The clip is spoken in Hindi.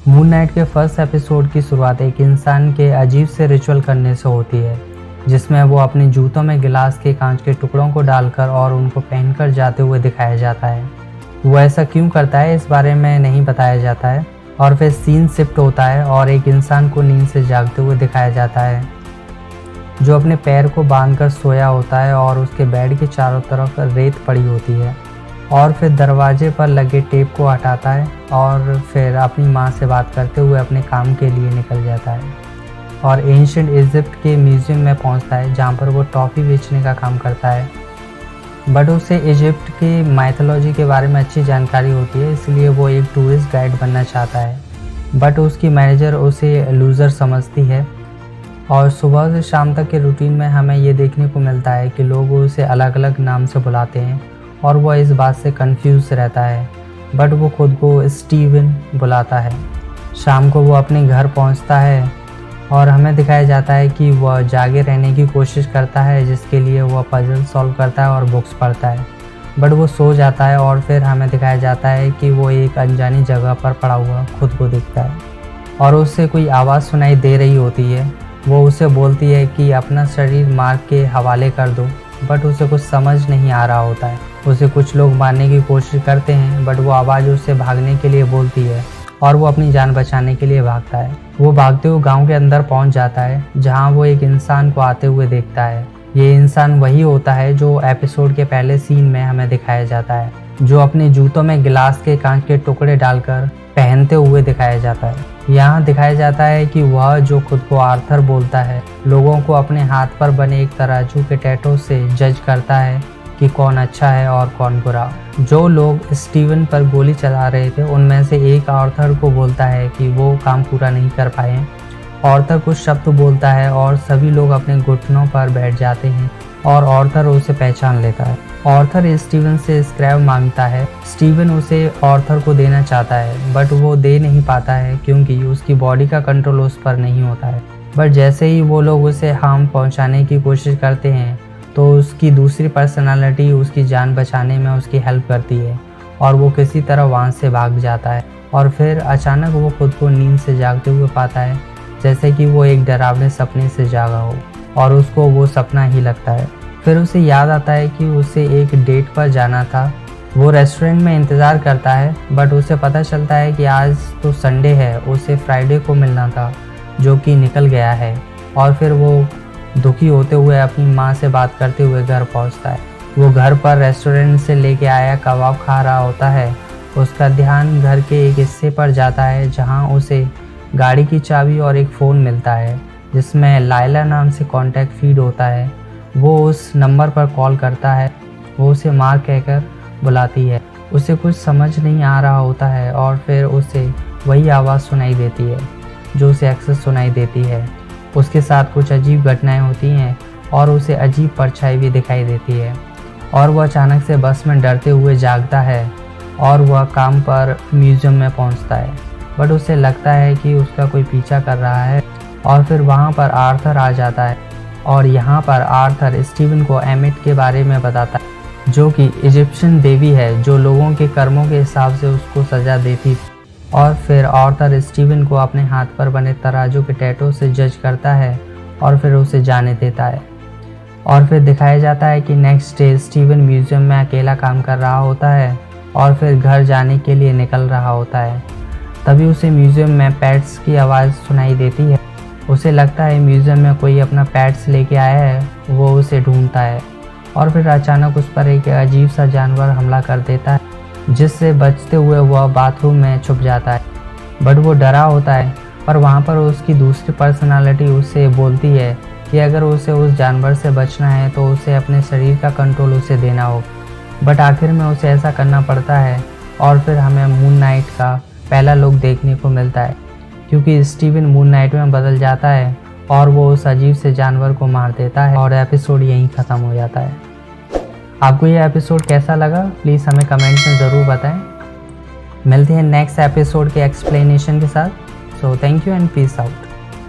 मून नाइट के फर्स्ट एपिसोड की शुरुआत एक इंसान के अजीब से रिचुअल करने से होती है, जिसमें वो अपने जूतों में गिलास के कांच के टुकड़ों को डालकर और उनको पहनकर जाते हुए दिखाया जाता है। वो ऐसा क्यों करता है इस बारे में नहीं बताया जाता है। और फिर सीन शिफ्ट होता है और एक इंसान को नींद से जागते हुए दिखाया जाता है, जो अपने पैर को बांधकर सोया होता है और उसके बेड के चारों तरफ रेत पड़ी होती है। और फिर दरवाजे पर लगे टेप को हटाता है और फिर अपनी माँ से बात करते हुए अपने काम के लिए निकल जाता है और एंशिएंट इजिप्ट के म्यूज़ियम में पहुंचता है, जहां पर वो टॉफ़ी बेचने का काम करता है। बट उसे इजिप्ट की माइथोलॉजी के बारे में अच्छी जानकारी होती है, इसलिए वो एक टूरिस्ट गाइड बनना चाहता है। बट उसकी मैनेजर उसे लूज़र समझती है और सुबह से शाम तक के रूटीन में हमें ये देखने को मिलता है कि लोग उसे अलग अलग नाम से बुलाते हैं और वह इस बात से कंफ्यूज रहता है। बट वो खुद को स्टीवन बुलाता है। शाम को वो अपने घर पहुंचता है और हमें दिखाया जाता है कि वह जागे रहने की कोशिश करता है, जिसके लिए वह पजल सॉल्व करता है और बुक्स पढ़ता है। बट वो सो जाता है और फिर हमें दिखाया जाता है कि वो एक अनजानी जगह पर पड़ा हुआ खुद को दिखता है और उससे कोई आवाज़ सुनाई दे रही होती है। वो उसे बोलती है कि अपना शरीर मार्ग के हवाले कर दो, बट उसे कुछ समझ नहीं आ रहा होता है। उसे कुछ लोग मारने की कोशिश करते हैं, बट वो आवाज़ उससे भागने के लिए बोलती है और वो अपनी जान बचाने के लिए भागता है। वो भागते हुए गांव के अंदर पहुंच जाता है, जहां वो एक इंसान को आते हुए देखता है। ये इंसान वही होता है जो एपिसोड के पहले सीन में हमें दिखाया जाता है, जो अपने जूतों में गिलास के कांच के टुकड़े डालकर पहनते हुए दिखाया जाता है। यहाँ दिखाया जाता है कि वह जो खुद को आर्थर बोलता है, लोगों को अपने हाथ पर बने एक तराजू के टैटू से जज करता है कि कौन अच्छा है और कौन बुरा। जो लोग स्टीवन पर गोली चला रहे थे, उनमें से एक आर्थर को बोलता है कि वो काम पूरा नहीं कर पाए। आर्थर कुछ शब्द बोलता है और सभी लोग अपने घुटनों पर बैठ जाते हैं और आर्थर उसे पहचान लेता है। आर्थर स्टीवन से स्क्रैप मांगता है। स्टीवन उसे आर्थर को देना चाहता है, बट वो दे नहीं पाता है क्योंकि उसकी बॉडी का कंट्रोल उस पर नहीं होता है। बट जैसे ही वो लोग उसे हार्म पहुंचाने की कोशिश करते हैं, तो उसकी दूसरी पर्सनालिटी उसकी जान बचाने में उसकी हेल्प करती है और वो किसी तरह वहाँ से भाग जाता है। और फिर अचानक वो खुद को नींद से जागते हुए पाता है, जैसे कि वो एक डरावने सपने से जागा हो और उसको वो सपना ही लगता है। फिर उसे याद आता है कि उसे एक डेट पर जाना था। वो रेस्टोरेंट में इंतज़ार करता है, बट उसे पता चलता है कि आज तो संडे है, उसे फ्राइडे को मिलना था, जो कि निकल गया है। और फिर वो दुखी होते हुए अपनी माँ से बात करते हुए घर पहुँचता है। वो घर पर रेस्टोरेंट से लेके आया कबाब खा रहा होता है। उसका ध्यान घर के एक हिस्से पर जाता है, जहाँ उसे गाड़ी की चाबी और एक फ़ोन मिलता है, जिसमें लाइला नाम से कॉन्टैक्ट फीड होता है। वो उस नंबर पर कॉल करता है। वो उसे माँ कहकर बुलाती है। उसे कुछ समझ नहीं आ रहा होता है और फिर उसे वही आवाज़ सुनाई देती है जो उसे अक्सर सुनाई देती है। उसके साथ कुछ अजीब घटनाएं होती हैं और उसे अजीब परछाई भी दिखाई देती है और वह अचानक से बस में डरते हुए जागता है और वह काम पर म्यूज़ियम में पहुंचता है। बट उसे लगता है कि उसका कोई पीछा कर रहा है और फिर वहां पर आर्थर आ जाता है और यहाँ पर आर्थर स्टीवन को एमिट के बारे में बताता है, जो कि इजिप्शियन देवी है जो लोगों के कर्मों के हिसाब से उसको सज़ा देती। और फिर आर्थर स्टीवन को अपने हाथ पर बने तराजू के टैटू से जज करता है और फिर उसे जाने देता है। और फिर दिखाया जाता है कि नेक्स्ट डे स्टीवन म्यूज़ियम में अकेला काम कर रहा होता है और फिर घर जाने के लिए निकल रहा होता है। तभी उसे म्यूज़ियम में पेट्स की आवाज़ सुनाई देती है। उसे लगता है म्यूज़ियम में कोई अपना पेट्स लेके आया है। वो उसे ढूंढता है और फिर अचानक उस पर एक अजीब सा जानवर हमला कर देता है, जिससे बचते हुए वह बाथरूम में छुप जाता है। बट वो डरा होता है, पर वहाँ पर उसकी दूसरी पर्सनालिटी उसे बोलती है कि अगर उसे उस जानवर से बचना है तो उसे अपने शरीर का कंट्रोल उसे देना होगा। बट आखिर में उसे ऐसा करना पड़ता है और फिर हमें मून नाइट का पहला लुक देखने को मिलता है, क्योंकि स्टीवन मून नाइट में बदल जाता है और वो उस अजीब से जानवर को मार देता है और एपिसोड यहीं ख़त्म हो जाता है। आपको ये एपिसोड कैसा लगा प्लीज़ हमें कमेंट्स में ज़रूर बताएं। मिलते हैं नेक्स्ट एपिसोड के एक्सप्लेनेशन के साथ। So thank you and peace out.